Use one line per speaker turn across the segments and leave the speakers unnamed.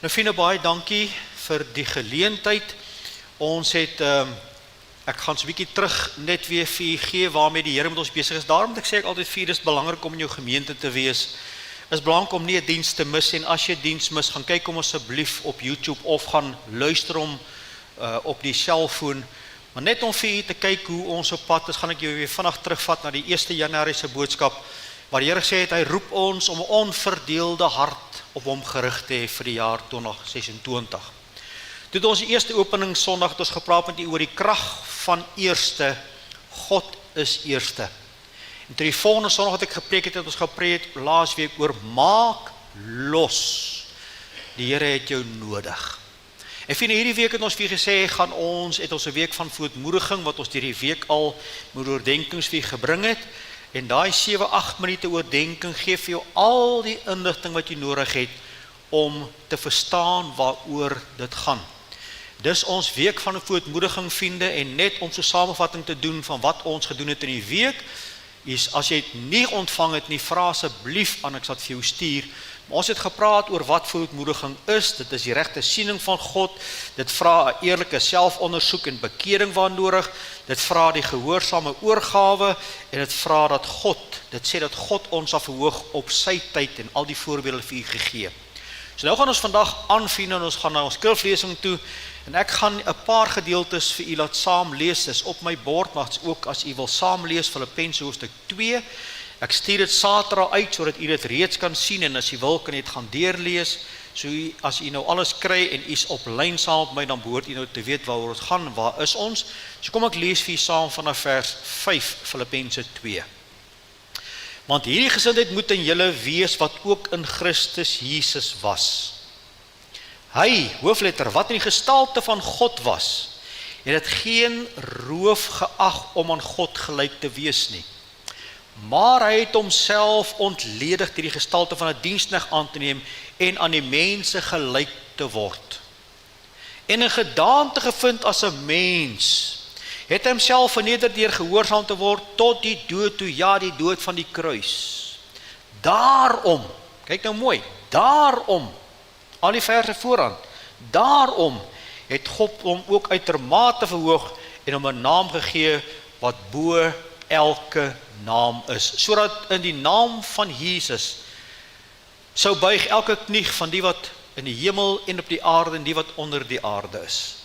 Nou vriende, baie dankie vir die geleentheid. Ons het, ek gaan so 'n bietjie terug net weer vir u gee waarmee die Here met ons besig is. Daarom ek sê ek altyd vir, dis belangrik om in jou gemeente te wees. Is belangrik om nie 'n diens te mis en as jy diens mis, gaan kyk hom asseblief op YouTube of gaan luister hom op die selfoon. Maar net om vir u te kyk hoe ons op pad is, gaan ek jou weer vinnig terugvat na die 1 Januarie se boodskap, waar die Here gesê het, hy roep ons om 'n onverdeelde hart op hom gerig te hê vir die jaar 2026. Toe het ons die eerste opening Sondag het ons gepraat met u oor die krag van eerste, God is eerste. En toe die volgende Sondag wat ek gepreek het ons gepreek laasweek oor maak los. Die Here het jou nodig. En vir hierdie week het ons vir gesê, het ons 'n week van verootmoediging, wat ons hierdie week al met oordenkings vir gebring het. En daai 7-8 minute oordenking gee vir jou al die inligting wat jy nodig het om te verstaan waaroor dit gaan. Dis ons week van 'n verootmoediging, vriende, en net om so 'n samevatting te doen van wat ons gedoen het in die week, is as jy dit nie ontvang het nie, vra asseblief aan, ek sal dit vir jou stuur. Maar ons het gepraat oor wat verootmoediging is. Dit is die regte siening van God. Dit vra 'n eerlike selfondersoek en bekering waar nodig. Dit vra die gehoorsame oorgawe en dit vra dat dit sê dat God ons sal verhoog op sy tyd en al die voorbeelde vir u gegee. So nou gaan ons vandag aanvien en ons gaan na ons skriflesing toe en ek gaan 'n paar gedeeltes vir u laat saam lees. Dis op my bord, maar ook as u wil saam lees Filippense hoofstuk 2. Ek stuur dit Saterdag uit sodat u dit reeds kan sien en as u wil kan u dit gaan deurlees. So as u nou alles kry en u is op lyn saam met my, dan behoort u nou te weet waaroor dit gaan, waar is ons. So kom ek lees vir u saam vanaf vers 5 Filippense 2. Want hierdie gesindheid moet in julle wees wat ook in Christus Jesus was. Hy, hoofletter, wat in die gestalte van God was, het dit geen roof geag om aan God gelyk te wees nie. Maar hy het homself ontledig deur die gestalte van 'n diensknegt aan te neem en aan die mense gelyk te word. En 'n gedaante gevind as 'n mens, het hy homself verneder deur gehoorsaam te word tot die dood toe, ja, die dood van die kruis. Daarom, kyk nou mooi, daarom, al die verse vooraan, daarom het God hom ook uitermate verhoog en hom 'n naam gegee wat bo elke naam is, sodat in die naam van Jesus sou buig elke knie van die wat in die hemel en op die aarde en die wat onder die aarde is.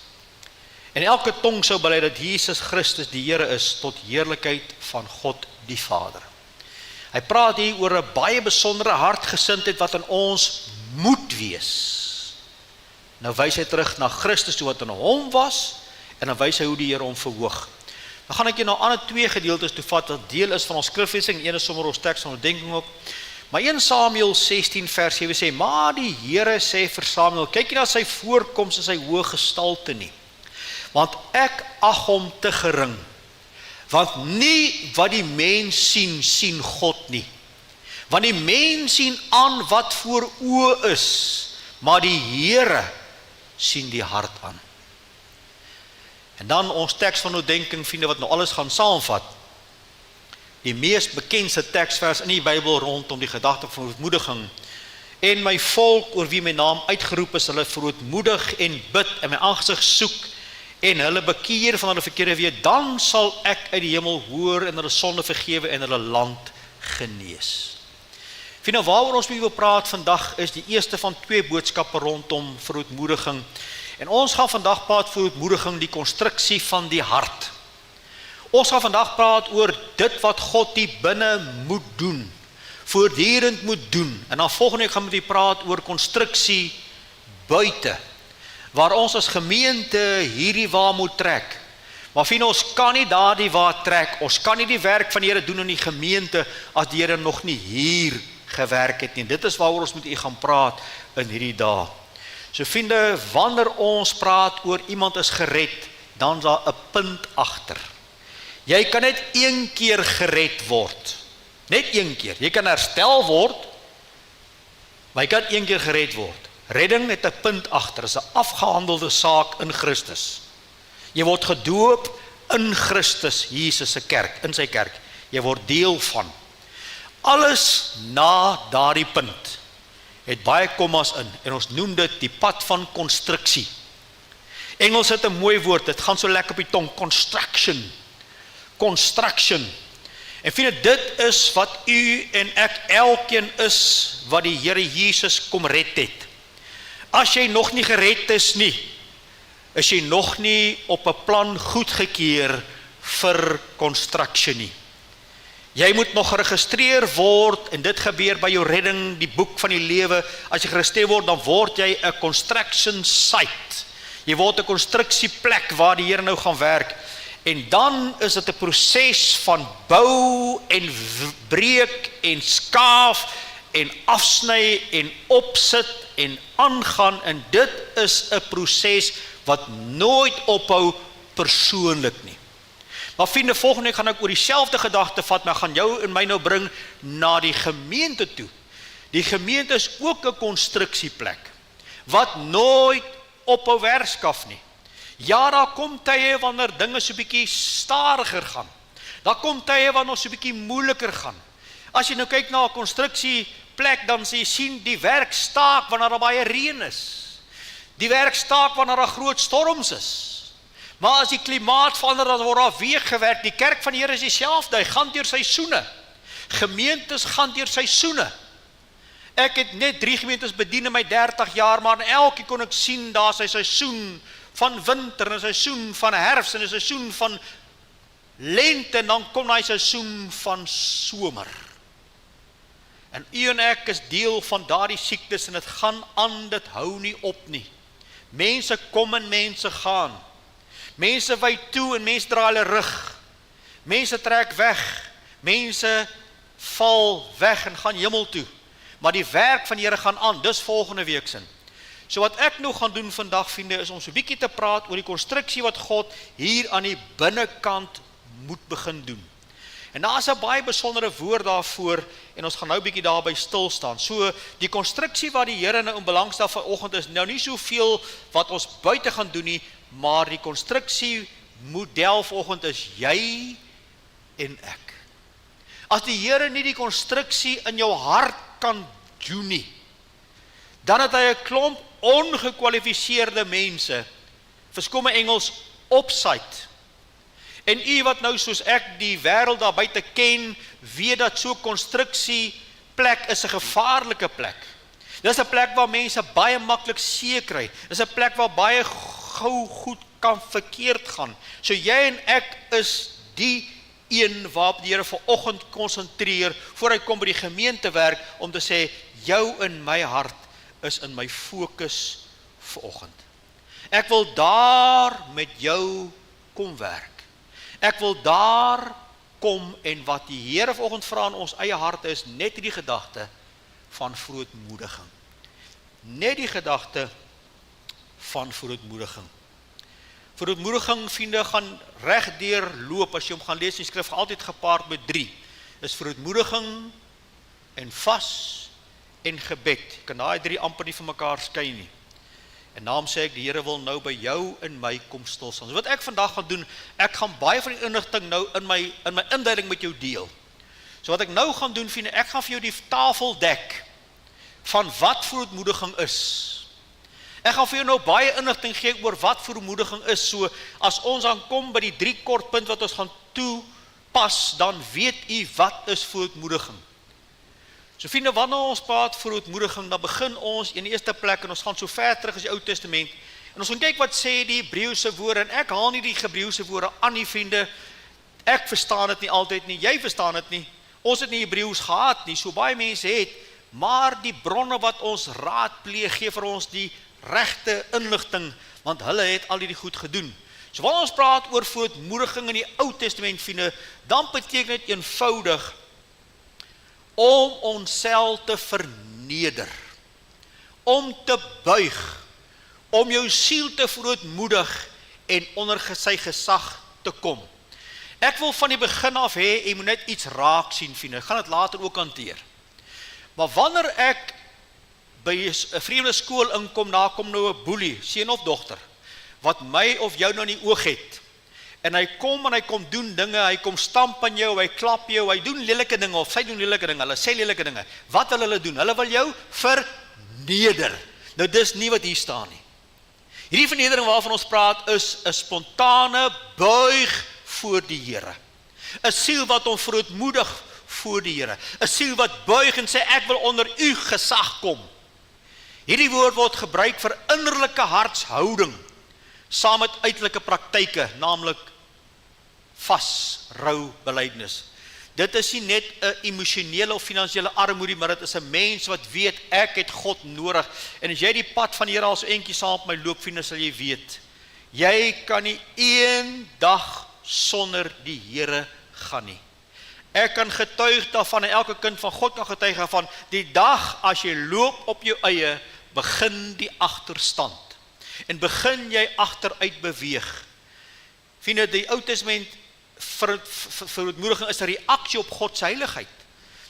En elke tong sou bely dat Jesus Christus die Here is tot heerlikheid van God die Vader. Hy praat hier oor 'n baie besondere hartgesindheid wat in ons moet wees. Nou wys hy terug na Christus toe wat in hom was en dan wys hy hoe die Here hom verhoog. Dan gaan ek jou nou ander 2 gedeeltes toe vat wat deel is van ons skriflesing. Een is sommer ons teks van oordenking ook. Maar 1 Samuel 16 vers 7 sê, maar die Here sê vir Samuel, kyk nie na sy voorkoms en sy hoë gestalte nie, want ek ag hom te gering, want nie wat die mens sien, sien God nie. Want die mens sien aan wat voor oë is, maar die Here sien die hart aan. En dan ons teks van oordenking, vriende, wat nou alles gaan saamvat. Die mees bekendste teksvers in die Bybel rondom die gedagte van verootmoediging. En my volk, oor wie my naam uitgeroep is, hulle verootmoedig en bid en my aangesig soek en hulle bekeer van hulle verkeerde weë, dan sal ek uit die hemel hoor en hulle sonde vergewe en hulle land genees. Vriende, waaroor ons wil praat vandag is die eerste van 2 boodskappe rondom verootmoediging. En ons gaan vandag praat verootmoediging, die konstruksie van die hart. Ons gaan vandag praat oor dit wat God die binne moet doen, voortdurend moet doen. En dan volgende week gaan we praat oor konstruksie buite, waar ons as gemeente hierdie waar moet trek. Maar vriende, ons kan nie daardie waar trek, ons kan nie die werk van die Here doen in die gemeente, as die Here nog nie hier gewerk het nie. Dit is waaroor ons met u gaan praat in hierdie dae. So vriende, wanneer ons praat oor iemand is gered, dan is daar 'n punt agter. Jy kan net 1 keer gered word. Net 1 keer. Jy kan herstel word, maar jy kan 1 keer gered word. Redding het 'n punt agter, is 'n afgehandelde saak in Christus. Jy word gedoop in Christus, Jesus se kerk, in sy kerk. Jy word deel van. Alles na daardie punt het baie kommas in en ons noem dit die pad van konstruksie. Engels het 'n mooi woord, dit gaan so lekker op die tong, construction. En vriende, dit is wat u en ek elkeen is wat die Here Jesus kom red het. As jy nog nie gered is nie, is jy nog nie op 'n plan goedgekeur vir construction nie. Jy moet nog geregistreer word en dit gebeur by jou redding, die boek van die lewe. As jy geregistreer word, dan word jy 'n construction site. Jy word 'n konstruksieplek waar die Here nou gaan werk. En dan is dit 'n proses van bou en breek en skaaf en afsny en opsit en aangaan. En dit is 'n proses wat nooit ophou persoonlik nie. Maar vriende, volgende week gaan ek oor dieselfde gedagte vat, maar gaan jou en my nou bring na die gemeente toe. Die gemeente is ook 'n konstruksieplek wat nooit ophou werkskaf nie. Ja, daar kom tye wanneer dinge so bietjie stadiger gaan. Daar kom tye wanneer ons so bietjie moeiliker gaan. As jy nou kyk na 'n konstruksieplek, dan sê jy sien die werk staak wanneer daar baie reën is. Die werk staak wanneer daar groot storms is. Maar as die klimaat verander, dan word daar weer gewerk. Die kerk van die Here is dieselfde, hy gaan deur seisoene. Gemeentes gaan deur seisoene. Ek het net 3 gemeentes bedien in my 30 jaar, maar in elke kon ek sien, daar is 'n seisoen van winter, en 'n seisoen van herfs, en 'n seisoen van lente, en dan kom daai seisoen van somer. En u en ek is deel van daardie siektes, en dit gaan aan, dit hou nie op nie. Mense kom en mense gaan. Mense wy toe en mense draai hulle rug. Mense trek weg. Mense val weg en gaan hemel toe. Maar die werk van die Here gaan aan, dis volgende week sin. So wat ek nou gaan doen vandag, vriende, is om so 'n bietjie te praat oor die konstruksie wat God hier aan die binnekant moet begin doen. En daar is 'n baie besondere woord daarvoor, en ons gaan nou 'n bietjie daarby stil staan. So, die konstruksie wat die Here nou in belang stel vanoggend is nou nie soveel wat ons buite gaan doen nie, maar die konstruksie model vanoggend is jy en ek. As die Here nie die konstruksie in jou hart kan doen nie, dan het hy 'n klomp ongekwalifiseerde mense, verskom my Engels, opsite. En u wat nou soos ek die wêreld daar buite ken, weet dat so 'n konstruksieplek is 'n gevaarlike plek. Dis 'n plek waar mense baie maklik seer kry. Dis 'n plek waar baie gou goed kan verkeerd gaan. So jy en ek is die een waarop die Here vanoggend konsentreer voor hy kom by die gemeentewerk om te sê, jou in my hart is in my fokus vanoggend. Ek wil daar met jou kom werk. Ek wil daar kom, en wat die Here vanoggend vra in ons eie harte is net die gedagte van verootmoediging. Net die gedagte van verootmoediging. Verootmoediging, vriende, gaan regdeur loop. As jy hom gaan lees in die skrif, altyd gepaard met 3. Is verootmoediging en vas en gebed. Jy kan daai 3 amper nie van mekaar skei nie. En daarom sê ek, die Here wil nou by jou en my kom stil staan. So wat ek vandag gaan doen, ek gaan baie van die inligting nou in my inleiding met jou deel. So wat ek nou gaan doen, vriende, ek gaan vir jou die tafel dek van wat verootmoediging is. Ek gaan vir jou nou baie inligting gee oor wat verootmoediging is. So as ons dan kom by die 3 kort punt wat ons gaan toepas, dan weet u wat is verootmoediging. So vriende, wanneer ons praat verootmoediging, dan begin ons in die eerste plek, en ons gaan so ver terug as die Ou Testament, en ons gaan kyk wat sê die Hebreëse woorde, en ek haal nie die Hebreëse woorde aan nie, vriende, ek verstaan dit nie altyd nie, jy verstaan dit nie, ons het nie Hebreëus gehad nie, so baie mense het, maar die bronne wat ons raadpleeg, gee vir ons die regte inligting, want hulle het al die goed gedoen. So wanneer ons praat oor verootmoediging in die Ou Testament, vriende, dan beteken dit eenvoudig om onsself te verneder, om te buig, om jou siel te verootmoedig en onder sy gesag te kom. Ek wil van die begin af hê, jy moet net iets raak sien, vriende, ek gaan dit later ook hanteer. Maar wanneer ek by 'n vreemde skool inkom, daar kom nou 'n boelie, seun of dogter, wat my of jou nou in die oog het, en hy kom doen dinge, hy kom stamp aan jou, hy klap jou, hy doen lelike dinge, of sy doen lelike dinge, hulle sê lelike dinge. Wat wil hulle doen? Hulle wil jou verneder. Nou dis nie wat hier staan nie. Hierdie vernedering waarvan ons praat is 'n spontane buig voor die Here. 'n Siel wat hom verootmoedig voor die Here. 'n Siel wat buig en sê ek wil onder u gesag kom. Hierdie woord word gebruik vir innerlike hartshouding saam met uiterlike praktyke, naamlik vas, rou, belydenis. Dit is nie net 'n emosionele of finansiële armoede, maar dit is 'n mens wat weet ek het God nodig. En as jy die pad van die Here al so eentjie saam met my loop, vriende, sal jy weet, jy kan nie een dag sonder die Here gaan nie. Ek kan getuig daarvan en elke kind van God kan getuig daarvan, die dag as jy loop op jou eie, begin die agterstand en begin jy agteruit beweeg. Vriende, die Ou Testament verootmoediging is 'n reaksie op God se heiligheid.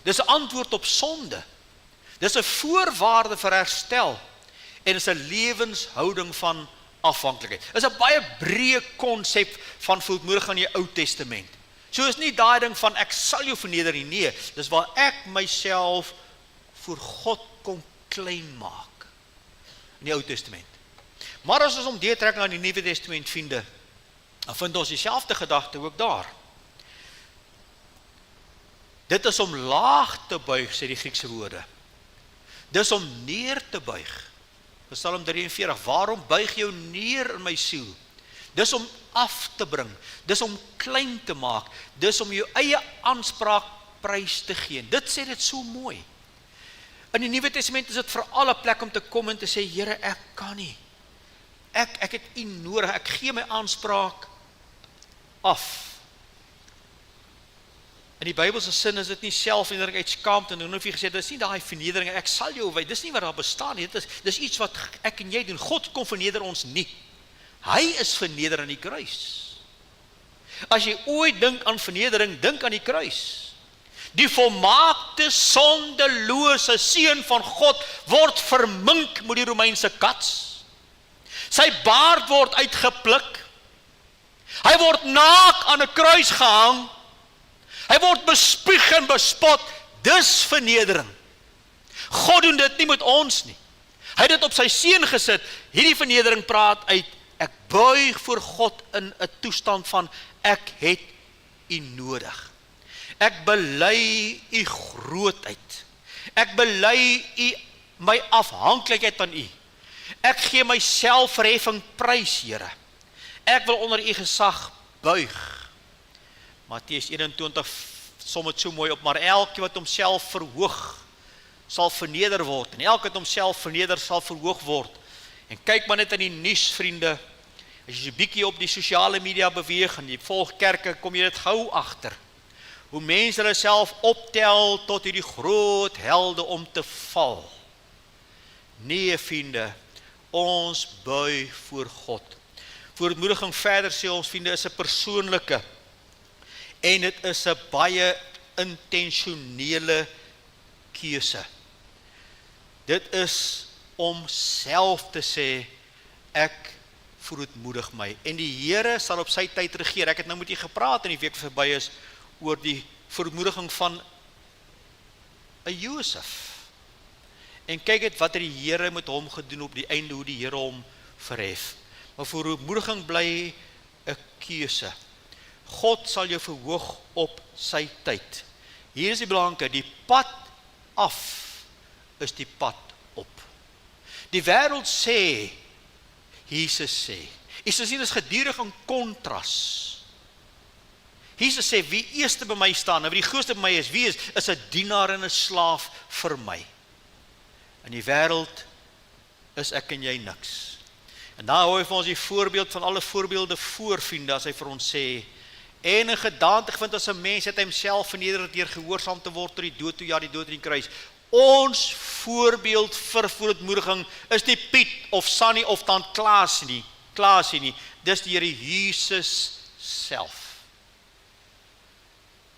Dis 'n antwoord op sonde. Dis 'n voorwaarde vir herstel en is 'n lewenshouding van afhanklikheid. Dis 'n baie breë konsep van verootmoediging in die Ou Testament. So is nie daai ding van ek sal jou verneder nie, nee, dis waar ek myself voor God kom klein maak in die Ou Testament. Maar as ons om deurtrek na die Nuwe Testament, vriende, dan vind ons dieselfde gedagte ook daar. Dit is om laag te buig, sê die Griekse woorde. Dis om neer te buig. Psalm 43, waarom buig jou neer in my siel? Dis om af te bring, dis om klein te maak, dis om jou eie aanspraak prys te gee. Dit sê dit so mooi. In die Nuwe Testament is dit veral 'n plek om te kom en te sê, Here, ek kan nie. Ek het u nodig, ek gee my aanspraak af. In die Bybelse sin is dit nie selfvernedering uit skaamte, en hoef jy gesê, dit is nie daai vernedering, ek sal jou wy, dis nie wat daar bestaan nie, dis iets wat ek en jy doen. God kom verneder ons nie. Hy is verneder aan die kruis. As jy ooit dink aan vernedering, dink aan die kruis. Die volmaakte, sondelose seun van God word vermink met die Romeinse kats. Sy baard word uitgepluk. Hy word naak aan 'n kruis gehang. Hy word bespieg en bespot. Dis vernedering. God doen dit nie met ons nie. Hy het dit op sy seun gesit. Hierdie vernedering praat uit, ek buig voor God in 'n toestand van, ek het u nodig. Ek bely u grootheid. Ek bely u my afhanklikheid van u. Ek gee my selfverheffing prys, Here. Ek wil onder u gesag buig. Matteus 21 som dit so mooi op, maar elke wat homself verhoog, sal verneder word, en elke wat homself verneder, sal verhoog word. En kyk maar net in die nuus, vriende, as jy so 'n bietjie op die sosiale media beweeg, en jy volg kerke, kom jy dit gou agter. Hoe mense hulle self optel tot hierdie groot helde om te val. Nee, vriende, ons buig voor God. Verootmoediging verder sê ons, vriende, is 'n persoonlike en dit is 'n baie intentionele keuse. Dit is om self te sê, ek verootmoedig my. En die Here sal op sy tyd regeer. Ek het nou met u gepraat in die week wat verby is, oor die verootmoediging van 'n Josef. En kyk het wat het die Here met hom gedoen op die einde, hoe die Here hom verhef. Maar verootmoediging bly 'n keuse. God sal jou verhoog op sy tyd. Hier is die belangrike, die pad af is die pad op. Die wêreld sê, Jesus sê. Jesus sien is gedurig in kontras. Jesus sê, wie eerste by my staan, en wie die grootste by my is, wie is 'n dienaar en 'n slaaf vir my. In die wêreld is ek en jy niks. En daar hoor hy vir ons die voorbeeld van alle voorbeelde voor, vriende, as hy vir ons sê, en 'n gedaante gevind as 'n mens het hy homself verneder deur gehoorsaam te word tot die dood toe, ja, die dood in die kruis. Ons voorbeeld vir verootmoediging is nie Piet of Sannie of tant Klaasie nie, dis die Here Jesus self.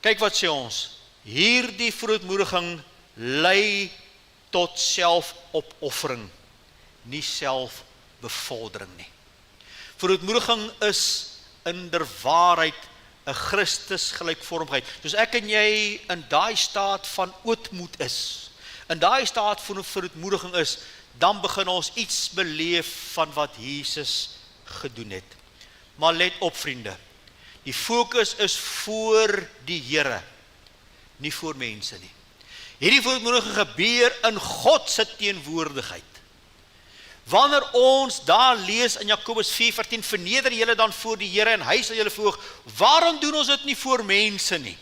Kyk wat sê ons, hierdie verootmoediging lei tot selfopoffering, nie selfbevordering nie. Verootmoediging is inderwaarheid 'n Christus gelykvormigheid. Soos ek en jy in daai staat van ootmoed is, in daai staat van verootmoediging is, dan begin ons iets beleef van wat Jesus gedoen het. Maar let op vriende, die fokus is voor die Here, nie voor mense nie. Hierdie verootmoediging gebeur in God se teenwoordigheid. Wanneer ons daar lees in Jakobus 4:14, verneder julle dan voor die Here en hy sal julle verhoog. Waarom doen ons dit nie voor mense nie?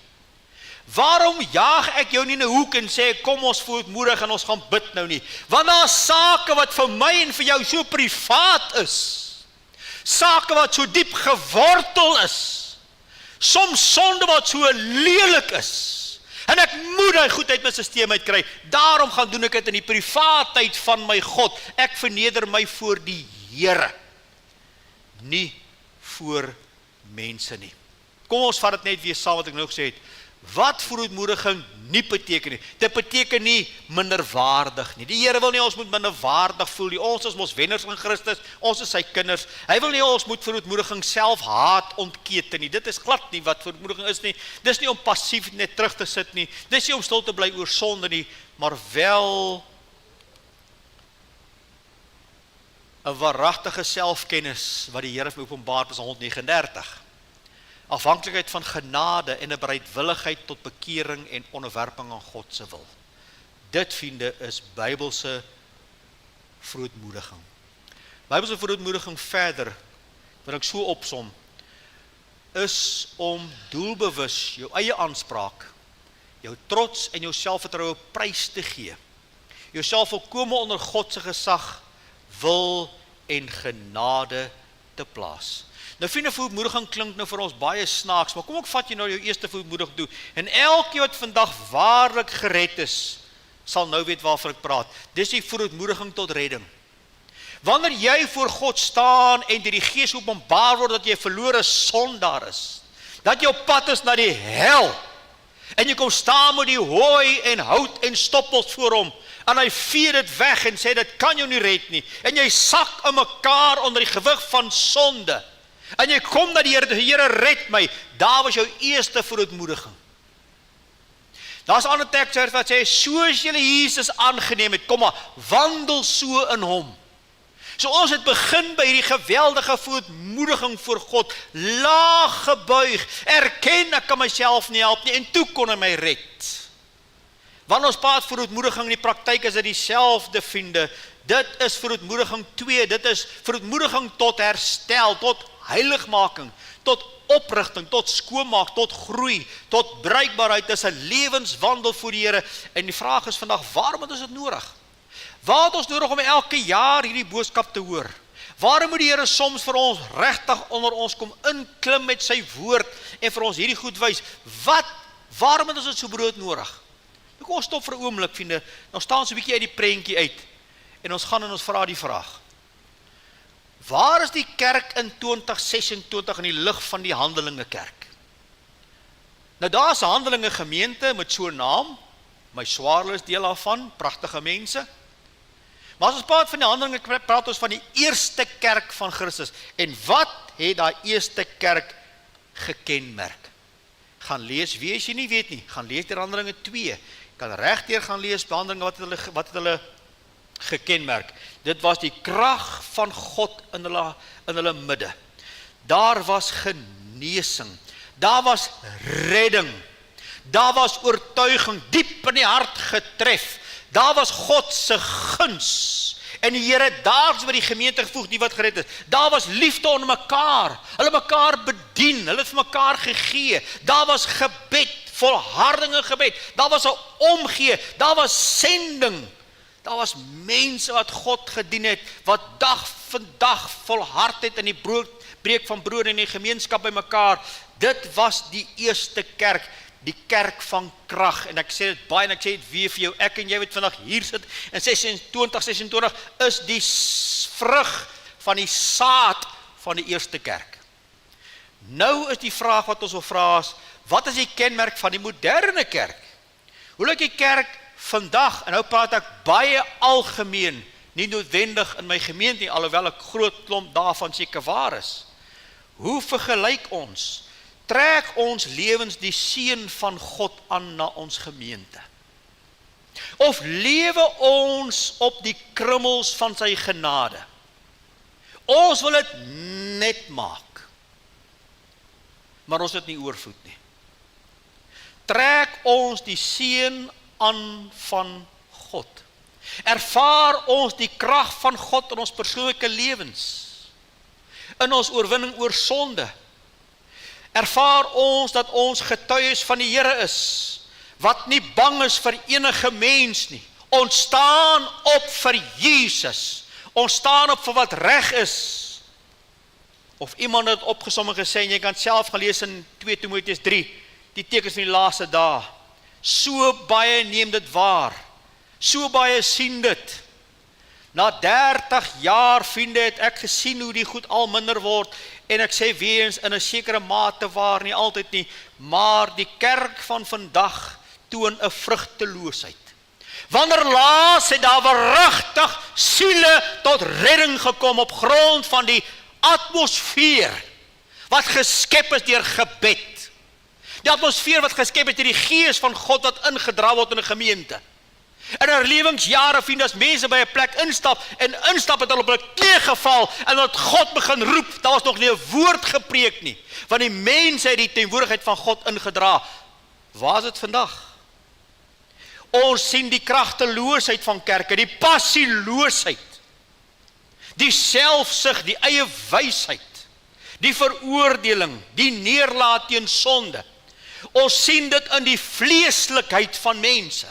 Waarom jaag ek jou nie in 'n hoek en sê, kom ons verootmoedig en ons gaan bid nou nie? Want daar is sake wat vir my en vir jou so privaat is. Sake wat so diep gewortel is. Soms sonde wat so lelik is. En ek moet hy goed uit my systeem uitkry. Daarom gaan doen ek dit in die privaatheid van my God. Ek verneder my voor die Here. Nie voor mense nie. Kom ons vat dit net weer saam wat ek nou gesê het. Wat verootmoediging nie beteken nie. Dit beteken nie minderwaardig nie. Die Here wil nie ons moet minderwaardig voel nie. Ons is mos wenners in Christus, ons is sy kinders. Hy wil nie ons moet verootmoediging selfhaat ontketen nie. Dit is glad nie wat verootmoediging is nie. Dis nie om passief net terug te sit nie. Dis nie om stil te bly oor sonde nie, maar wel 'n waaragtige selfkennis wat die Here vir openbaar in Psalm 139. Afhanklikheid van genade en 'n bereidwilligheid tot bekering en onderwerping aan God se wil. Dit, vriende, is Bybelse verootmoediging. Bybelse verootmoediging verder, wat ek so opsom, is om doelbewus jou eie aanspraak, jou trots en jou selfvertroue prys te gee. Jouself volkome onder God se gesag, wil en genade te plaas. Nou vriende, verootmoediging klink nou vir ons baie snaaks, maar kom ek vat jy nou jou eerste verootmoediging toe, en elkeen wat vandag waarlik gered is, sal nou weet waarvan ek praat. Dis die verootmoediging tot redding. Wanneer jy voor God staan en deur die Gees openbaar word dat jy 'n verlore sondaar is, dat jou pad is na die hel, en jy kom staan met die hooi en hout en stoppels voor hom, en hy vee dit weg en sê, dit kan jou nie red nie, en jy sak in mekaar onder die gewig van sonde, en jy kom na die Here, die Here red my, daar was jou eerste verootmoediging. Daar's 'n ander teks wat sê, soos julle Jesus aangeneem het, kom maar, wandel so in hom. So ons het begin by hierdie geweldige verootmoediging voor God, laag gebuig, erken ek kan myself nie help nie, en toe kon hy my red. Wanneer ons praat verootmoediging in die praktyk is dit dieselfde, vriende. Dit is verootmoediging 2, dit is verootmoediging tot herstel, tot heiligmaking, tot oprigting, tot skoonmaak, tot groei, tot bruikbaarheid. Dit is 'n lewenswandel voor die Here. En die vraag is vandag, waarom het ons dit nodig? Waar het ons nodig om elke jaar hierdie boodskap te hoor? Waarom moet die Here soms vir ons regtig onder ons kom inklim met sy woord en vir ons hierdie goed wys? Waarom het ons dit so brood nodig? Kom ons stop vir 'n oomblik, vriende. Nou staan ons 'n bietjie uit die prentjie uit en ons gaan en ons vra die vraag. Waar is die kerk in 2026 in die lig van die Handelinge kerk? Nou daar is 'n Handelinge gemeente met so 'n naam. My swaarle is deel daarvan, pragtige mense. Maar as ons praat van die Handelinge, praat ons van die eerste kerk van Christus. En wat het daai eerste kerk gekenmerk? Gaan lees, wie as jy nie weet nie, gaan lees deur Handelinge 2. Kan regdeur gaan lees by Handelinge wat het hulle gekenmerk. Dit was die krag van God in hulle midde. Daar was genesing, daar was redding, daar was oortuiging diep in die hart getref. Daar was God se guns. En die Here daar by die gemeente gevoeg, die wat gered is. Daar was liefde onder mekaar. Hulle mekaar bedien, hulle het vir mekaar gegee. Daar was gebed, volharding in gebed. Daar was 'n omgee, daar was sending. Daar was mense wat God gedien het, wat dag vir dag volhard het in die breek van brood en die gemeenskap by mekaar. Dit was die eerste kerk, die kerk van krag. En ek sê dit baie en ek sê dit weer vir jou, ek en jy wat vandag hier sit, en 2026 is die vrug van die saad van die eerste kerk. Nou is die vraag wat ons wil vra is, wat is die kenmerk van die moderne kerk? Hoe lyk die kerk vandag, en nou praat ek baie algemeen, nie noodwendig in my gemeente nie, alhoewel ek groot klomp daarvan seker waar is. Hoe vergelyk ons? Trek ons lewens die seën van God aan na ons gemeente? Of lewe ons op die krummels van sy genade? Ons wil dit net maak, maar ons het nie oorvloed nie. Trek ons die seën aan van God. Ervaar ons die krag van God in ons persoonlike lewens, in ons oorwinning oor sonde. Ervaar ons dat ons getuies van die Here is, wat nie bang is vir enige mens nie. Ons staan op vir Jesus. Ons staan op vir wat reg is. Of iemand het opgesom en gesê, en jy kan self gaan lees in 2 Timoteus 3, die tekens van die laaste dae. So baie neem dit waar. So baie sien dit. Na 30 jaar, vriende, het ek gesien hoe die goed al minder word, en ek sê weer eens in 'n sekere mate waar, nie altyd nie, maar die kerk van vandag toon 'n vrugteloosheid. Wanneer laas het daar waaragtig siele tot redding gekom op grond van die atmosfeer wat geskep is deur gebed. Die atmosfeer wat geskep is deur die Gees van God wat ingedra word in 'n gemeente. In herlewingsjare, vriende, as mense by 'n plek instap het hulle op hulle knie geval en dat God begin roep, daar was nog nie 'n woord gepreek nie, want die mense het die teenwoordigheid van God ingedra. Waar is dit vandag? Ons sien die kragteloosheid van kerke, die passieloosheid, die selfsug, die eie wysheid, die veroordeling, die neerlaat teen sonde. Ons sien dit in die vleeslikheid van mense,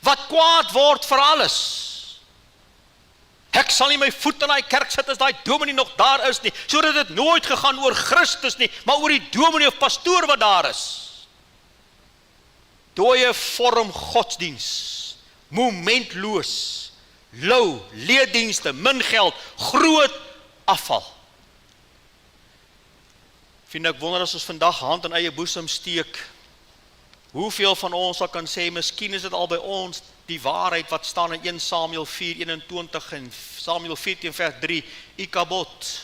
wat kwaad word vir alles. Ek sal nie my voet in daai kerk sit as daai dominee nog daar is nie, sodat dit nooit gegaan oor Christus nie, maar oor die dominee of pastoor wat daar is. Dooie vorm godsdiens, momentloos, lou, leerdienste, min geld, groot afval. Vind ek wonder as ons vandag hand in eie boesem steek, hoeveel van ons sal kan sê, miskien is dit al by ons die waarheid wat staan in 1 Samuel 4:21 en Samuel 14 vers 3, Ikabod.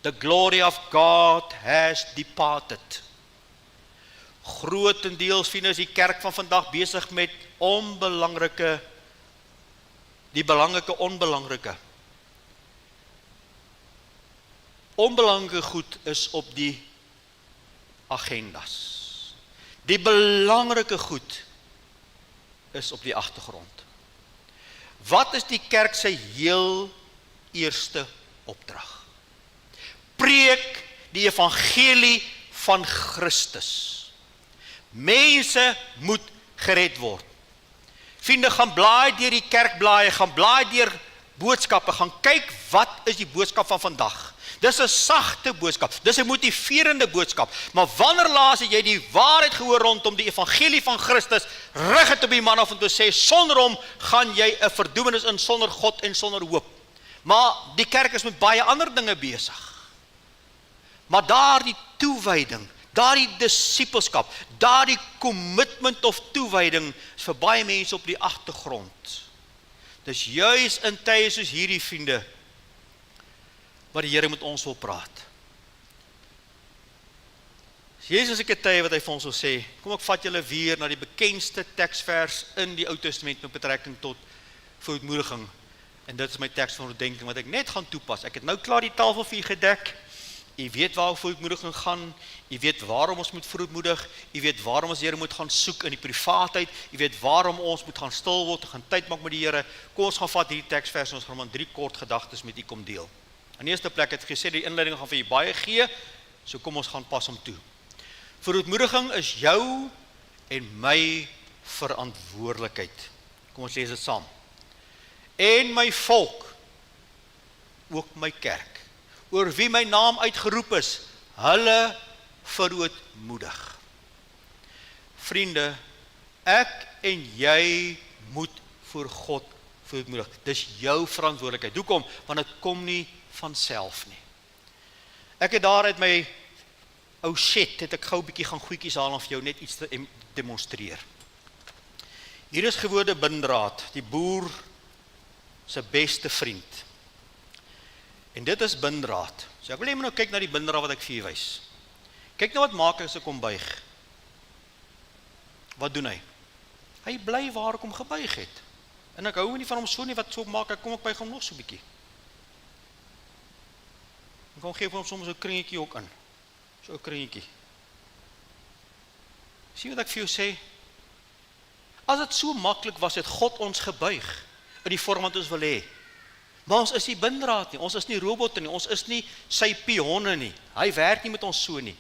The glory of God has departed. Grotendeels, vriende, is die kerk van vandag besig met die belangrike onbelangrike. Onbelangrike goed is op die agendas. Die belangrike goed is op die agtergrond. Wat is die kerk se heel eerste opdrag? Preek die evangelie van Christus. Mense moet gered word. Vriende, gaan blaai deur die kerkblaaie, gaan blaai deur boodskappe, gaan kyk wat is die boodskap van vandag. Dis 'n sagte boodskap, dis 'n motiverende boodskap, maar wanneer laas het jy die waarheid gehoor rondom die evangelie van Christus, rig het op die man af om te sê, sonder hom gaan jy 'n verdoemenis in, sonder God en sonder hoop. Maar die kerk is met baie ander dinge besig. Maar daar die toewyding, daar die disipelskap, daar die commitment of toewyding is vir baie mense op die agtergrond. Dis juis in tye soos hierdie, vriende, wat die Here met ons wil praat. Jesus het 'n tye wat hy vir ons wil sê, kom ek vat julle weer na die bekendste teksvers in die Ou Testament met betrekking tot verootmoediging. En dit is my teks van oordeenking wat ek net gaan toepas. Ek het nou klaar die tafel vir u gedek. U weet waaroor verootmoediging gaan, u weet waarom ons moet verootmoedig, u weet waarom ons die Here moet gaan soek in die privaatheid, u weet waarom ons moet gaan stil word, gaan tyd maak met die Here. Kom ons gaan vat hierdie teksvers en ons gaan maar 3 kort gedagtes met u kom deel. In die eerste plek het gesê die inleiding gaan vir u baie gee, so kom ons gaan pas hom toe. Verootmoediging is jou en my verantwoordelikheid. Kom ons lees dit saam. En my volk, ook my kerk, oor wie my naam uitgeroep is, hulle verootmoedig. Vriende, ek en jy moet voor God verootmoedig. Dis jou verantwoordelikheid. Hoekom? Want dit kom nie van self nie. Ek het daar uit my ou shed, het ek gou 'n bietjie gaan goedjies haal om vir jou net iets te demonstreer. Hier is gewone bindraad, die boer se beste vriend. En dit is bindraad. So ek wil net nou kyk na die bindraad wat ek vir julle wys. Kyk nou wat maak as ek hom buig. Wat doen hy? Hy bly waar ek hom gebuig het. En ek hou nie van hom so nie, wat so maak, ek kom ek buig hom nog so bietjie. En kom geef hom soms 'n kringetjie ook in. So 'n kringetjie. Sien wat ek vir jou sê? As dit so maklik was, het God ons gebuig in die vorm wat ons wil hê. Maar ons is nie bindraad nie, ons is nie robotte nie, ons is nie sy pionne nie. Hy werk nie met ons so nie.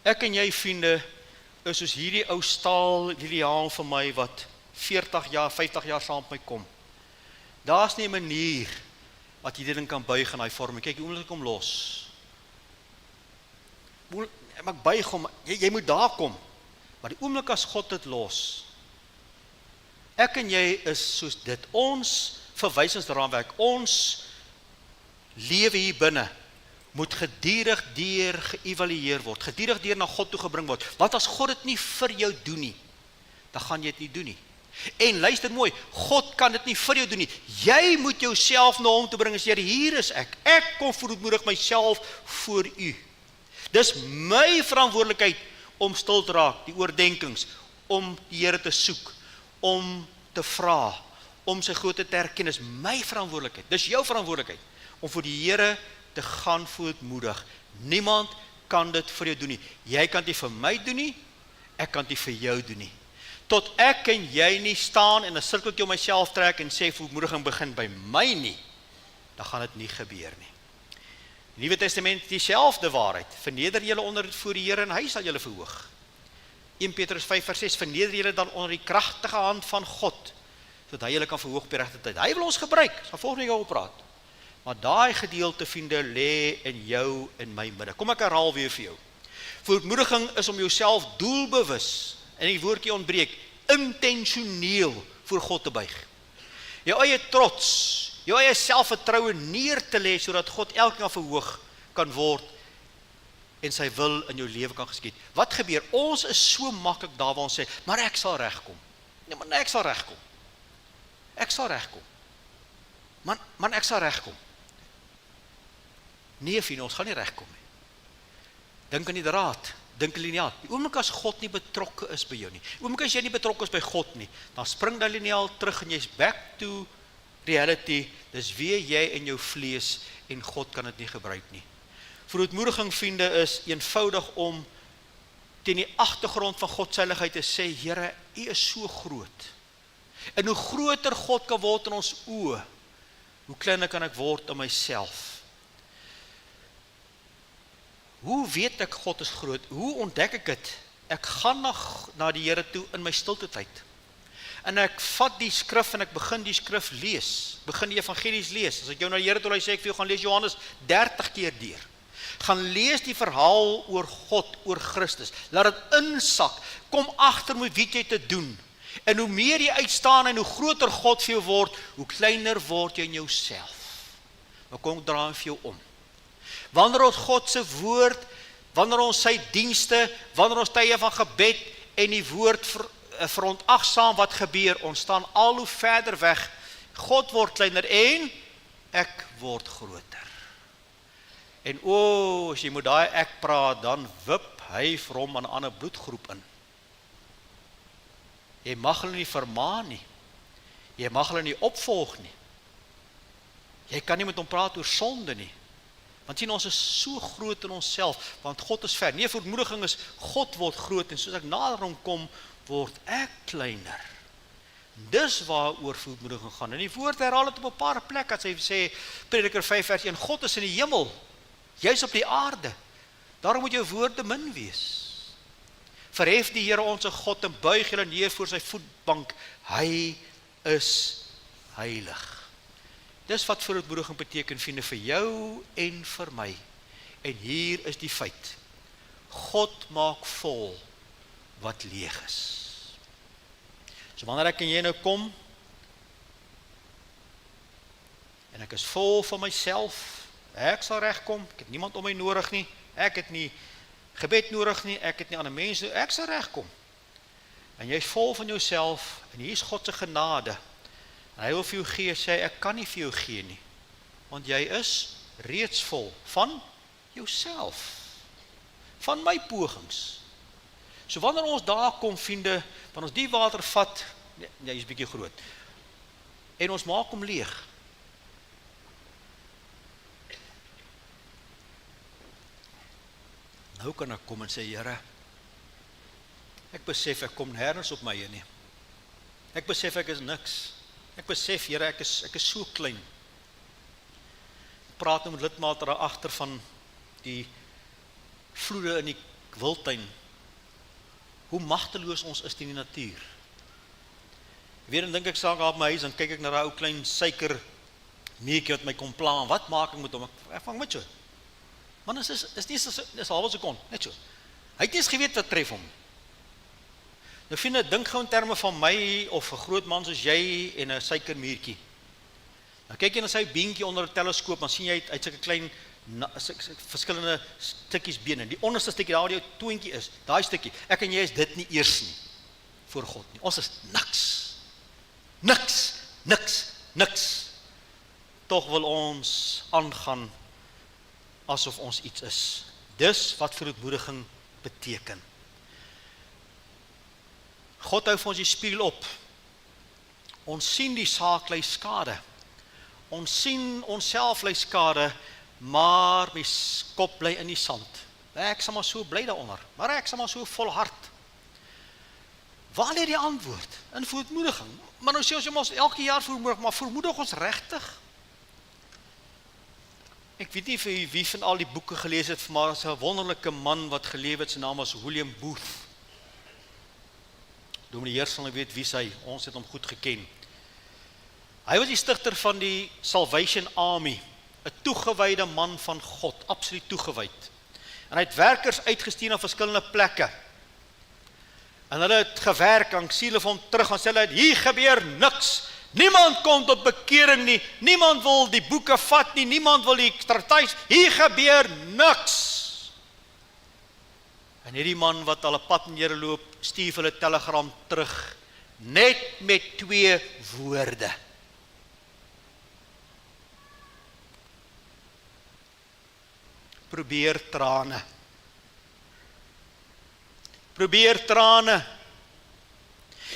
Ek en jy vriende is soos hierdie ou staal liniaal vir my wat 40 jaar, 50 jaar saam met my kom. Daar's nie 'n manier wat jy dit ding kan buig in daai vorm. Kyk, die oomblik kom los. Maar ek buig hom, jy moet daar kom. Maar die oomblik as God dit los. Ek en jy is soos dit. Ons verwysingsraamwerk, ons lewe hier binne moet gedurig deur geëvalueer word, gedurig deur na God toe gebring word. Want as God dit nie vir jou doen nie, dan gaan jy dit nie doen nie. En luister mooi, God kan dit nie vir jou doen nie. Jy moet jouself na hom toe bring en sê, hier is ek. Ek kom verootmoedig myself voor u. Dis my verantwoordelikheid om stil te raak, die oordenkings, om die Here te soek, om te vra, om sy grootte te erken, is my verantwoordelikheid. Dis jou verantwoordelikheid om voor die Here te gaan verootmoedig. Niemand kan dit vir jou doen nie. Jy kan dit vir my doen nie, ek kan dit vir jou doen nie. Tot ek en jy nie staan en 'n sirkeltjie om myself trek en sê verootmoediging begin by my nie, dan gaan dit nie gebeur nie. Die Nuwe Testament dieselfde waarheid. Verneder julle onder voor die Here en hy sal julle verhoog. 1 Petrus 5:6, verneder julle dan onder die kragtige hand van God, sodat hy julle kan verhoog op die regte tyd. Hy wil ons gebruik, sal volgende keer opraat. Maar daai gedeelte, vriende, lê in jou en my midde. Kom ek herhaal weer vir jou. Verootmoediging is om jouself doelbewus, en die woordjie ontbreek, intentioneel voor God te buig. Jou eie trots, jou eie selfvertroue neer te lê, sodat God elke keer verhoog kan word en sy wil in jou lewe kan geskied. Wat gebeur? Ons is so maklik daar waar ons sê, maar ek sal regkom. Nee, maar ek sal regkom. Ek sal regkom. Man, ek sal regkom. Nee, vriende, ons gaan nie regkom nie. Dink aan die draad, dink aan die liniaal. Die oomblik as God nie betrokke is by jou nie, die oomblik as jy nie betrokke is by God nie, dan spring die liniaal terug en jy's back to reality. Dis weer jy in jou vlees en God kan dit nie gebruik nie. Verootmoediging, vriende, is eenvoudig om teen die agtergrond van God se heiligheid te sê, Here, U is so groot. En hoe groter God kan word in ons oë, hoe kleiner kan ek word in myself. Hoe weet ek God is groot? Hoe ontdek ek dit? Ek gaan na die Here toe in my stilte tyd. En ek vat die skrif en ek begin die skrif lees. Begin die evangelies lees. As ek jou na die Here toe sê, ek vir jou gaan lees Johannes 30 keer deur. Gaan lees die verhaal oor God, oor Christus. Laat dit insak. Kom agter met wie jy te doen. En hoe meer jy uitstaan en hoe groter God vir jou word, hoe kleiner word jy in jouself. Maar kom ek draai vir jou om. Wanneer ons God se woord, wanneer ons sy dienste, wanneer ons tye van gebed en die woord verontagsaam, wat gebeur? Ons staan al hoe verder weg. God word kleiner en ek word groter. En as jy moet daai ek praat, dan wip hy vir hom aan 'n ander bloedgroep in. Jy mag hulle nie vermaan nie. Jy mag hulle nie opvolg nie. Jy kan nie met hom praat oor sonde nie. Want sien, ons is so groot in onsself, want God is ver. Nee, verootmoediging is, God word groot, en soos ek nader hom kom, word ek kleiner. Dis waaroor verootmoediging gaan. En die woord herhaal het op 'n paar plekke, as hy sê, Prediker 5:1, God is in die hemel, jy's op die aarde. Daarom moet jou woorde min wees. Verhef die Here ons God en buig julle neer voor sy voetbank. Hy is heilig. Dis wat verootmoediging beteken, vriende, vir jou en vir my. En hier is die feit. God maak vol wat leeg is. So wanneer ek en jy nou kom, en ek is vol van myself, ek sal regkom, ek het niemand om my nodig nie, ek het nie gebed nodig nie, ek het nie ander mense, ek sal regkom. En jy is vol van jouself, en hier is God se genade. En hy wil vir jou gee, sê, ek kan nie vir jou gee nie, want jy is reeds vol van jouself, van my pogings. So wanneer ons daar kom, vriende, wanneer ons die water vat, nee, is bietjie groot, en ons maak hom leeg. Nou kan ek kom en sê, Here, ek besef ek kom nêrens op my eie nie. Ek besef ek is niks. Ek besef, Here, ek is so klein. Ek praat nou met lidmate daar agter van die vloede in die wildtuin. Hoe magteloos ons is teen die natuur. Weer dan dink ek saak op my huis en kyk ek na daai ou klein suiker meetjie wat my kom pla. Wat maak ek met hom? Ek vang met so. Man, is nie is halwe sekond, net so. Hy het nie eens geweet wat tref hom. Nou vriende, dink gou in terme van my of 'n groot man soos jy en 'n suikermuurtjie. Nou kyk jy na sy beentjie onder 'n teleskoop, dan sien jy uit sulke klein verskillende stukkies bene. Die onderste stukkie daar waar jou toontjie is, daai stukkie. Ek en jy is dit nie eers nie voor God nie. Ons is niks. Niks. Tog wil ons aangaan asof ons iets is. Dis wat verootmoediging beteken. God hou vir ons die spieël op. Ons sien die saak ly skade. Ons sien onsself ly skade, maar my kop bly in die sand. Ek is maar so bly daaronder, maar ek is maar so volhard. Waar lê die antwoord? In verootmoediging. Maar nou sê ons elke jaar vermoedig, maar vermoedig ons regtig? Ek weet nie vir wie van al die boeke gelees het, maar is 'n wonderlike man wat geleef het, sy naam was William Booth. Dominee Heer sal nou weet wie hy, ons het hom goed geken. Hy was die stigter van die Salvation Army, 'n toegewyde man van God, absoluut toegewyd. En hy het werkers uitgestuur na verskillende plekke. En hulle het gewerk, en sien hulle van hom terug, en sê hulle, hier gebeur niks. Niemand kom tot bekering nie, niemand wil die boeke vat nie, niemand wil die traktaat, hier gebeur niks. En hierdie man wat al 'n pad neerloop, stuur hulle telegram terug, net met 2 woorde. Probeer trane. Probeer trane.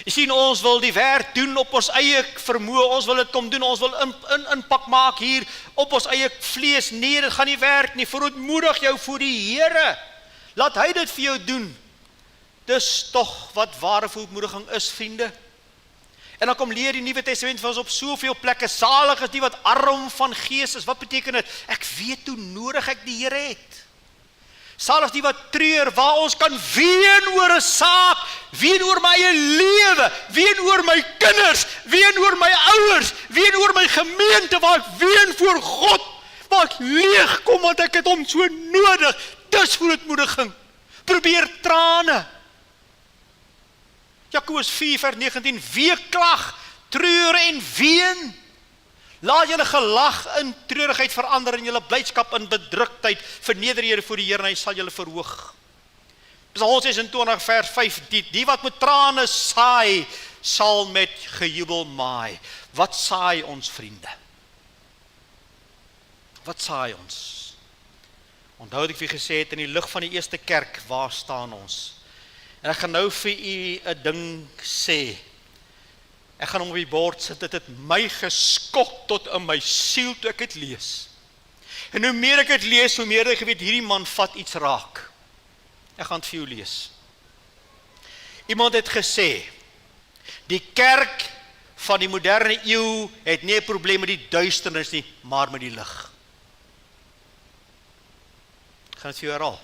Jy sien, ons wil die werk doen op ons eie vermoë, ons wil dit kom doen, ons wil impak maak hier op ons eie vlees. Nee, dit gaan nie werk nie. Verootmoedig jou voor die Here. Laat hy dit vir jou doen. Dis tog wat ware verootmoediging is, vriende. En dan kom leer die Nuwe Testament vir ons op soveel plekke, salig is die wat arm van gees is. Wat beteken dit? Ek weet hoe nodig ek die Here het. Salig die wat treur, waar ons kan ween oor 'n saak, ween oor my eie lewe, ween oor my kinders, ween oor my ouers, ween oor my gemeente, waar ek ween voor God, waar ek leeg kom, want ek het hom so nodig. Dis verootmoediging. Probeer trane. Jakobus 4 vers 19, weeklag, treur en ween. Laat julle gelag in treurigheid verander en julle blydskap in bedruktheid. Verneder julle voor die Here en hy sal julle verhoog. Psalm 26 vers 5, die wat met trane saai, sal met gejubel maai. Wat saai ons, vriende? Wat saai ons? Onthou wat ek vir gesê het, in die lig van die eerste kerk, waar staan ons? En ek gaan nou vir u 'n ding sê. Ek gaan hom op die bord sit, dit het my geskok tot in my siel toe ek het lees. En hoe meer ek het lees, hoe meer ek weet, hierdie man vat iets raak. Ek gaan het vir jou lees. Iemand het gesê, die kerk van die moderne eeu het nie 'n probleem met die duisternis nie, maar met die lig. Ek gaan het vir jou herhaal.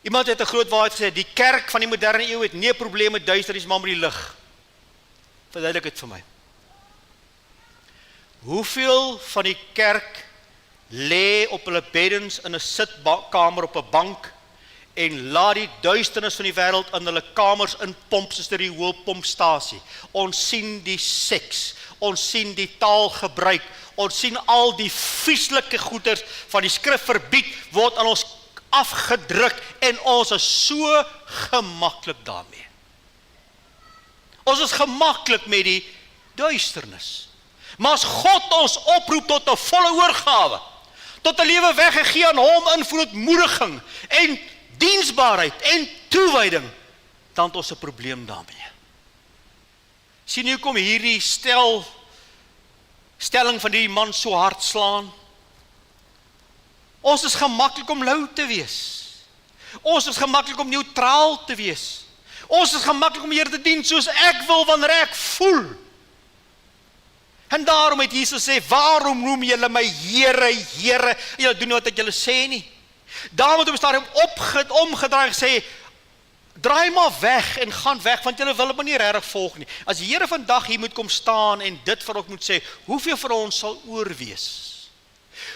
Iemand het 'n groot waarheid gesê, die kerk van die moderne eeu het nie 'n probleem met duisternis, maar met die lig. Verduidelik dit vir my. Hoeveel van die kerk lê op hulle beddens in 'n sitkamer op 'n bank en laat die duisternis van die wêreld in hulle kamers inpomp soos 'n rioolpompstasie. Ons sien die seks, ons sien die taalgebruik, ons sien al die vieslike goeders van die skrif verbied word aan ons afgedruk en ons is so gemaklik daarmee. Ons is gemaklik met die duisternis. Maar as God ons oproep tot 'n volle oorgawe, tot 'n lewe weggegee aan hom in verootmoediging en diensbaarheid en toewyding, dan het ons 'n probleem daarmee. Sien hoe kom hierdie stelling van die man so hard slaan? Ons is gemaklik om lou te wees. Ons is gemaklik om neutraal te wees. Ons is gemaklik om die Here te dien soos ek wil wanneer ek voel. En daarom het Jesus sê, waarom noem julle my Here, Here, en julle doen wat ek julle sê nie. Daarom het op 'n stadium omgedraai en gesê, draai maar weg en gaan weg, want julle wil hom nie regtig volg nie. As die Here vandag hier moet kom staan en dit vir ons moet sê, hoeveel van ons sal oorwees?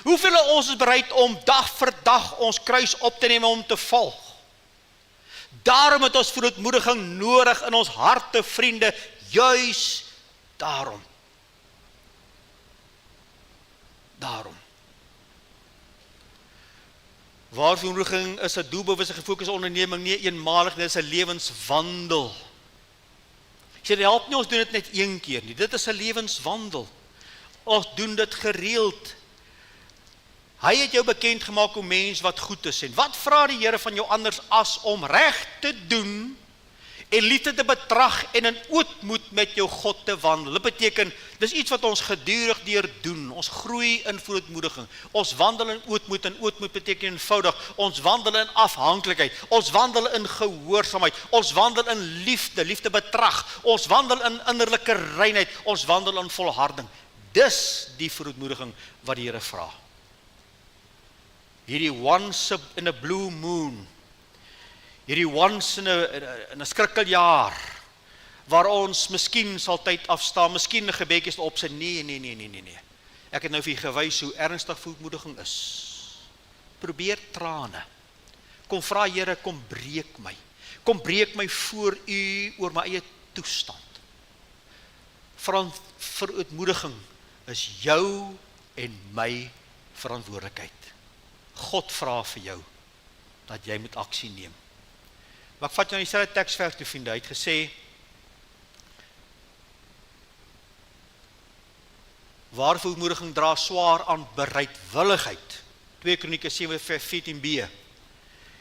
Hoeveel van ons is bereid om dag vir dag ons kruis op te neem om te volg? Daarom het ons verootmoediging nodig in ons harte, vriende, juis daarom. Waarverootmoediging is 'n doelbewuste gefokusde onderneming, nie eenmalig, dit is 'n lewenswandel. Dit help nie ons doen dit net een keer nie, dit is 'n lewenswandel. Ons doen dit gereeld. Hy het jou bekend gemaak hoe mens wat goed is. En wat vra die Here van jou anders as om reg te doen en liefde te betrag en in ootmoed met jou God te wandel? Dit beteken, dis iets wat ons gedurig deur doen. Ons groei in verootmoediging. Ons wandel in ootmoed, en ootmoed beteken eenvoudig, ons wandel in afhanklikheid. Ons wandel in gehoorsaamheid. Ons wandel in liefde betrag. Ons wandel in innerlike reinheid. Ons wandel in volharding. Dis die verootmoediging wat die Here vra. Hierdie once in a blue moon, hierdie once in 'n skrikkeljaar, waar ons miskien sal tyd afstaan, miskien 'n gebedjie op sy nee. Ek het nou vir julle gewys hoe ernstig verootmoediging is. Probeer trane. Kom vra Here, kom breek my voor U oor my eie toestand. Verootmoediging is jou en my verantwoordelikheid. God vra vir jou dat jy moet aksie neem. Maar ek vat jou in dieselfde teksvers toe, vriende. Hy het gesê, waar verootmoediging dra swaar aan bereidwilligheid. 2 Kronieke 7:14b.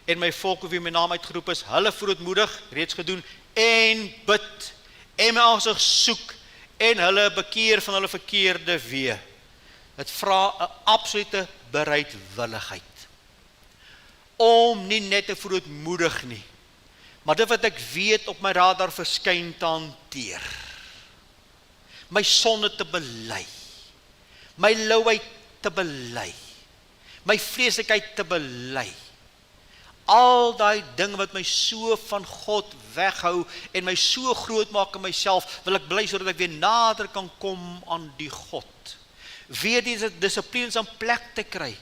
En my volk wie my naam uitgeroep is, hulle verootmoedig, reeds gedoen, en bid, en my aangesig soek, en hulle bekeer van hulle verkeerde weë. Dit vra 'n absolute bereidwilligheid. Om nie net te verootmoedig nie, maar dit wat ek weet op my radar verskyn te hanteer. My sonde te bely. My louheid te bely. My vreeslikheid te bely. Al daai dinge wat my so van God weghou en my so groot maak in myself, wil ek bly sodat ek weer nader kan kom aan die God. Weer die dissiplines aan plek te kry.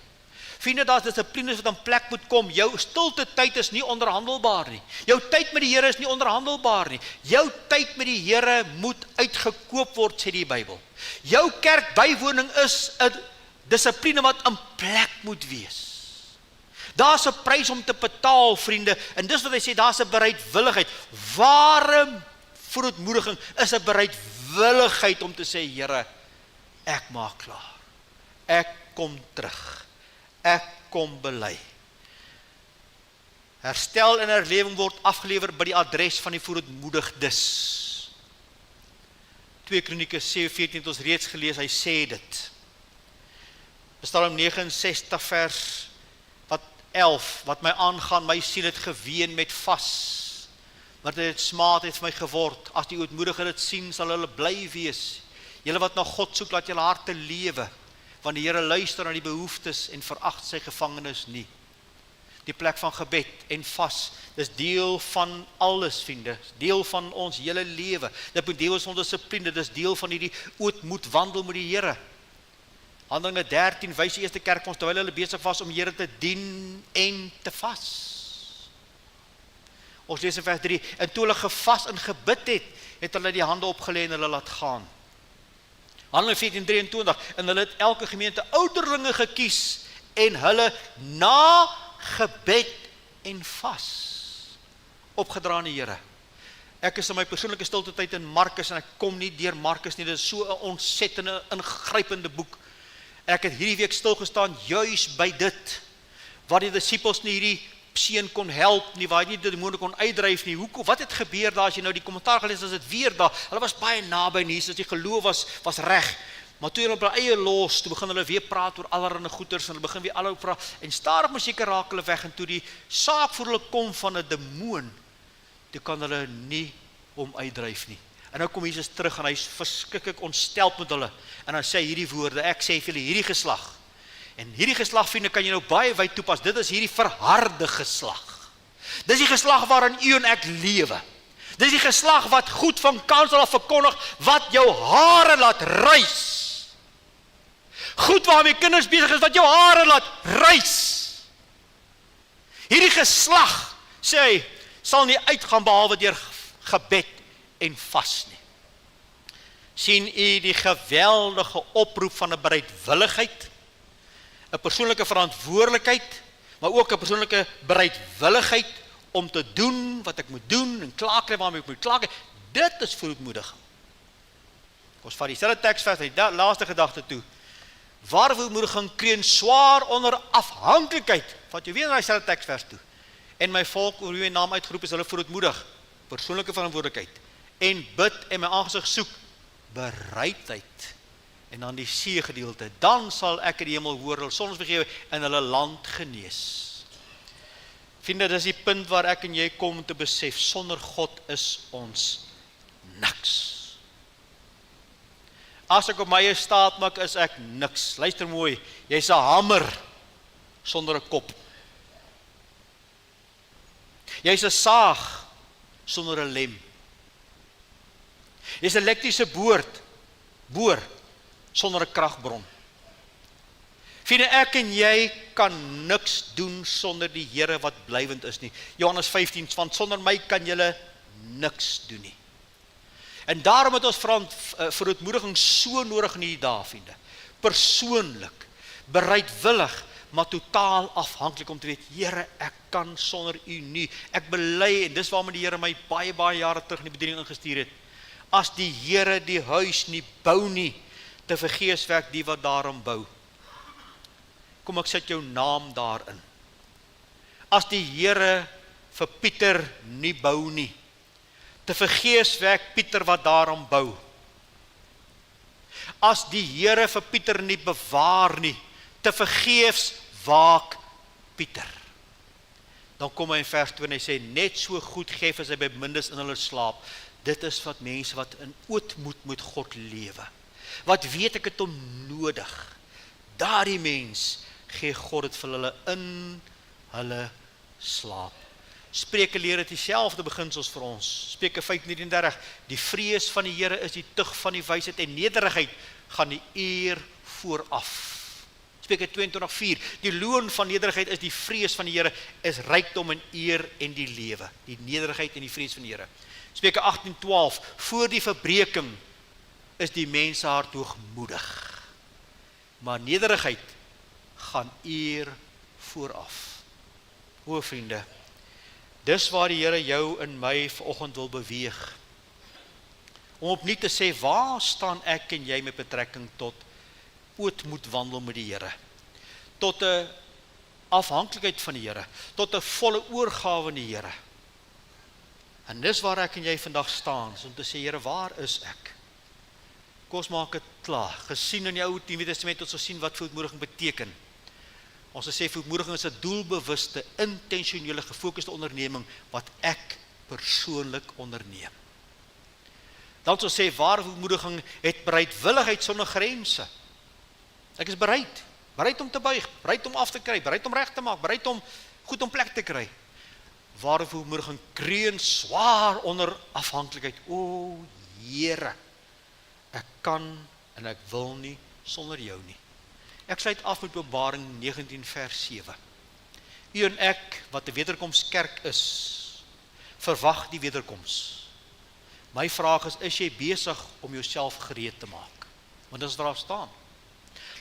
Vriende, daar's dissiplines wat aan plek moet kom. Jou stilte tyd is nie onderhandelbaar nie. Jou tyd met die Here is nie onderhandelbaar nie. Jou tyd met die Here moet uitgekoop word, sê die Bybel. Jou kerkbywoning is 'n dissipline wat in plek moet wees. Daar's 'n prys om te betaal, vriende, en dis wat hy sê, daar's 'n bereidwilligheid. Ware verootmoediging is 'n bereidwilligheid om te sê, Here, ek maak klaar. Ek kom terug. Ek kom bely. Herstel en herlewing word afgelewer by die adres van die verootmoedigdes. 2 Kronieke 7:14 het ons reeds gelees, hy sê dit. Psalm 69 vers 11, wat my aangaan, my siel het geween met vas, want dit smaad het vir my geword. As die ootmoedige dit sien, sal hulle bly wees. Julle wat na God soek, laat julle harte lewe, want die Here luister na die behoeftes en verag sy gevangenes nie. Die plek van gebed en vas, dis deel van alles, vriende, deel van ons hele lewe. Dit moet deel van ons dissipline, dit is deel van hierdie ootmoed wandel met die Here. Handelinge 13 wys die eerste kerk ons terwyl hulle besig was om Here te dien en te vas. Ons lees in vers 3, en toe hulle gevas en gebid het hulle die hande opgelê en hulle laat gaan. Handelinge 14:23, en hulle het elke gemeente ouderlinge gekies en hulle na gebed en vas opgedra aan die Here. Ek is in my persoonlike stilte tyd in Markus en ek kom nie deur Markus nie, dit is so 'n ontsettende ingrypende boek. Ek het hierdie week stilgestaan juis by dit, waar die disippels nie hierdie seun kon help nie, waar hy nie die demone kon uitdryf nie. Wat het gebeur daar as jy nou die kommentaar gelees as dit weer daar? Hulle was baie naby aan Jesus, die geloof was reg. Maar toe hulle op hulle eie los, toe begin hulle weer praat oor allerlei goeders en hulle begin weer alle praat en stadig maar seker raak hulle weg en toe die saak voor hulle kom van 'n demoon, toe kan hulle nie hom uitdryf nie. En nou kom Jesus terug en hy's verskriklik ontstel met hulle en dan sê hy hierdie woorde, ek sê vir julle hierdie geslag. En hierdie geslag, vriende, kan jy nou baie wyd toepas. Dit is hierdie verharde geslag. Dis die geslag waarin u en ek lewe. Dis die geslag wat goed van kansel af verkondig, wat jou hare laat rys. Goed waarmee kinders besig is, wat jou hare laat rys. Hierdie geslag, sê hy, sal nie uitgaan behalwe deur gebed en vas nie. Sien u die geweldige oproep van 'n bereidwilligheid, 'n persoonlike verantwoordelikheid, maar ook 'n persoonlike bereidwilligheid om te doen wat ek moet doen en klaar kry waarmee ek moet klaar kry. Dit is verootmoediging. Ons vat dieselfde teksvers uit die laaste gedagte toe. Waar verootmoediging kreun swaar onder afhanklikheid. Vat jy weer na dieselfde teksvers toe. En my volk oor wie my naam uitgeroep is, hulle verootmoedig. Persoonlike verantwoordelikheid. En bid en my aangesig soek. Bereidheid. En dan die see gedeelte. Dan sal ek in die hemel hoor, hulle sondes vergewe en hulle land genees. Vriende, dis die punt waar ek en jy kom te besef, sonder God is ons niks. As ek op my eie staat maak, is ek niks. Luister mooi, jy's 'n hamer sonder 'n kop. Jy's 'n saag sonder 'n lem. Jy's 'n elektriese boor sonder 'n kragbron. Vriende, ek en jy kan niks doen sonder die Here wat blywend is nie. Johannes 15, want sonder my kan julle niks doen nie. En daarom het ons verootmoediging so nodig in hierdie dae, vriende. Persoonlik, bereidwillig, maar totaal afhanklik om te weet, Here, ek kan sonder u nie. Ek bely, en dis waarom die Here my baie jare terug in die bediening ingestuur het. As die Here die huis nie bou nie, te vergeefs werk die wat daarom bou. Kom ek sit jou naam daarin. As die Here vir Pieter nie bou nie, te vergeefs werk Pieter wat daarom bou. As die Here vir Pieter nie bewaar nie, te vergeefs waak Pieter. Dan kom hy in vers 2 en hy sê, net so goed geef as hy by mindes in hulle slaap. Dit is wat mense wat in ootmoed met God lewe. Wat weet ek het hom nodig. Daardie mens gee God het vir hulle in hulle slaap. Spreuke leer dit dieselfde beginsels vir ons. Spreuke 5:39, die vrees van die Here is die tug van die wysheid en nederigheid gaan die eer vooraf. Spreuke 22:4, die loon van nederigheid is die vrees van die Here, is rykdom en eer en die lewe. Die nederigheid en die vrees van die Here. Spreuke 18:12, voor die verbreking is die mens hart hoogmoedig, maar nederigheid gaan eer vooraf. O vriende, dis waar die Here jou en my vanoggend wil beweeg. Om opnuut te sê, waar staan ek en jy met betrekking tot ootmoed wandel met die Here? Tot 'n afhanklikheid van die Here, tot 'n volle oorgawe aan die Here. En dis waar ek en jy vandag staan, om te sê, Here, waar is ek? Kom ons maak dit klaar. Gesien in die Ou Testament ons sien wat verootmoediging beteken. Ons sê verootmoediging is 'n doelbewuste, intentionele, gefokusde onderneming wat ek persoonlik onderneem. Dan ons sê ware verootmoediging het bereidwilligheid sonder grense. Ek is bereid om te buig, bereid om af te kry, bereid om reg te maak, bereid om goed om plek te kry. Ware verootmoediging kreun swaar onder afhanklikheid. O Here, ek kan en ek wil nie sonder jou nie. Ek sluit af met Openbaring 19 vers 7. U en ek, wat 'n wederkomskerk is, verwag die wederkoms. My vraag is jy besig om jouself gereed te maak? Want dis daar staan.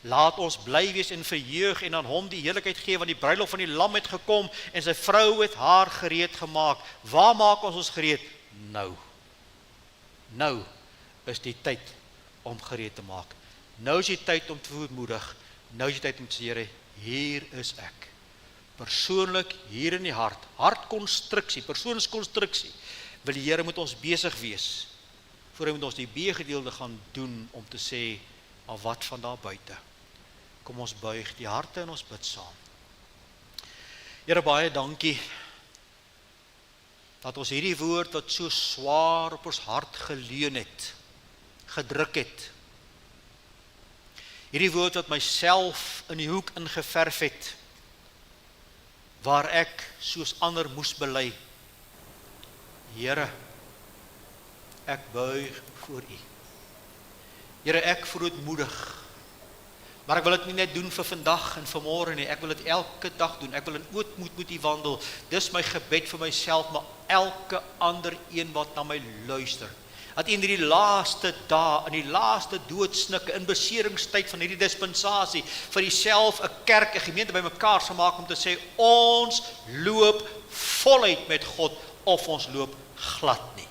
Laat ons bly wees en verheug en aan hom die heerlikheid gee, want die bruiloft van die lam het gekom en sy vrou het haar gereed gemaak. Waar maak ons gereed? Nou is die tyd om gereed te maak. Nou is die tyd om te verootmoedig. Nou is die tyd om te sê, Here, hier is ek. persoonlik hier in die hart, hartkonstruksie, persoonskonstruksie, wil die Here met ons besig wees, voor hy met ons die B-gedeelte gaan doen, om te sê, maar wat van daar buite? Kom ons buig die harte en ons bid saam. Here, baie dankie, dat ons hierdie woord wat so swaar op ons hart geleun het, gedruk het, hierdie woord wat myself in die hoek ingeverf het, waar ek soos ander moes bely. Here, ek buig voor U. Here, ek verootmoedig, maar ek wil dit nie net doen vir vandag en vir môre nie, ek wil dit elke dag doen, ek wil in ootmoed met U wandel, dis my gebed vir myself, maar elke ander een wat na my luister, dat in die laaste dae, in die laaste doodsnikke, in beseringstyd van hierdie dispensasie, vir Uself 'n kerk, 'n gemeente bymekaar sal maak om te sê, ons loop voluit met God, of ons loop glad nie.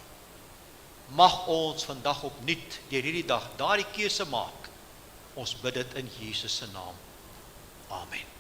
Mag ons vandag opnuut, deur hierdie dag, daardie keuse maak. Ons bid dit in Jesus se naam. Amen.